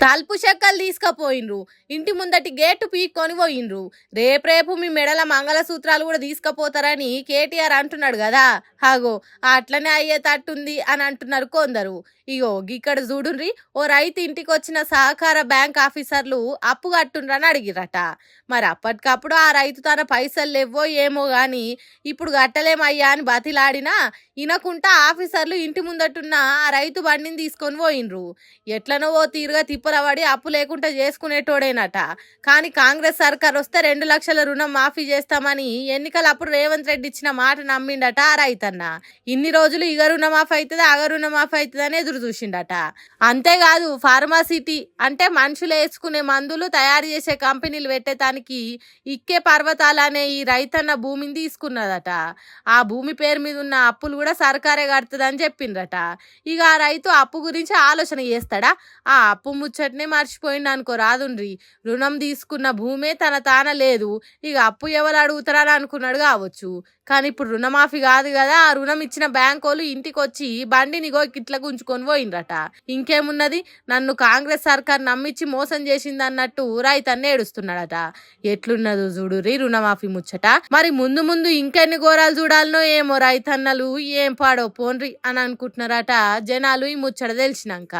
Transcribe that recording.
తలుపు చెక్కలు తీసుకపోయిండ్రు. ఇంటి ముందటి గేటు పీక్కొని పోయిండ్రు. రేపు మీ మెడల మంగళసూత్రాలు కూడా తీసుకపోతారని కేటీఆర్ అంటున్నాడు కదా. హాగో అట్లనే అయ్యేటట్టుంది అని అంటున్నారు కొందరు. ఇగో ఇక్కడ చూడుండ్రి, ఓ రైతు ఇంటికి వచ్చిన సహకార బ్యాంక్ ఆఫీసర్లు అప్పు కట్టుండ్రని అడిగిరట. మరి అప్పటికప్పుడు ఆ రైతు తన పైసలు లేవో ఏమో గాని ఇప్పుడు కట్టలేమయ్యా అని బతిలాడినా ఇనకుంటా ఆఫీసర్లు ఇంటి ముందటున్న ఆ రైతు బండిని తీసుకొని పోయిండ్రు. ఎట్లనో ఓ తీరుగా తిప్పలవాడి అప్పు లేకుండా చేసుకునేటోడేనట. కానీ కాంగ్రెస్ సర్కార్ వస్తే 2 లక్షల రుణం మాఫీ చేస్తామని ఎన్నికలప్పుడు రేవంత్ రెడ్డి ఇచ్చిన మాట నమ్మిండట ఆ రైతన్న. ఇన్ని రోజులు ఇగ రుణమాఫీ అవుతుంది అగ రుణమాఫీ అవుతుంది అని ఎదురు చూసిండట. అంతేకాదు ఫార్మాసిటీ అంటే మనుషులు వేసుకునే మందులు తయారు చేసే కంపెనీలు పెట్టేటానికి ఇక్కే పర్వతాలు అనే ఈ రైతన్న భూమిని తీసుకున్నదట. ఆ భూమి పేరు మీద ఉన్న అప్పులు కూడా సర్కారే కడుతుందని చెప్పిండ్రట. ఇక ఆ రైతు అప్పు గురించి ఆలోచన చేస్తాడా? ఆ అప్పు ముచ్చటనే మర్చిపోయిండు అనుకో రాదుండ్రి. రుణం తీసుకున్న భూమే తన తాన లేదు, ఇక అప్పు ఎవరు అడుగుతారని అనుకున్నాడు కావచ్చు. కానీ ఇప్పుడు రుణమాఫీ కాదు కదా, ఆ రుణం ఇచ్చిన బ్యాంకు వాళ్ళు ఇంటికి వచ్చి బండిని ఇట్లా గుంజుకొని పోయిండ్రట. ఇంకేమున్నది, నన్ను కాంగ్రెస్ సర్కార్ నమ్మించి మోసం చేసింది అన్నట్టు రైతన్న ఏడుస్తున్నాడట. ఎట్లున్నదో చూడురి రుణమాఫీ ముచ్చట. మరి ముందు ముందు ఇంకెన్ని ఘోరాలు చూడాలనో ఏమో రైతన్నలు. ఏం పాడో పోన్రి అని అనుకుంటున్నారట జనాలు ఈ ముచ్చట తెలిసినాక.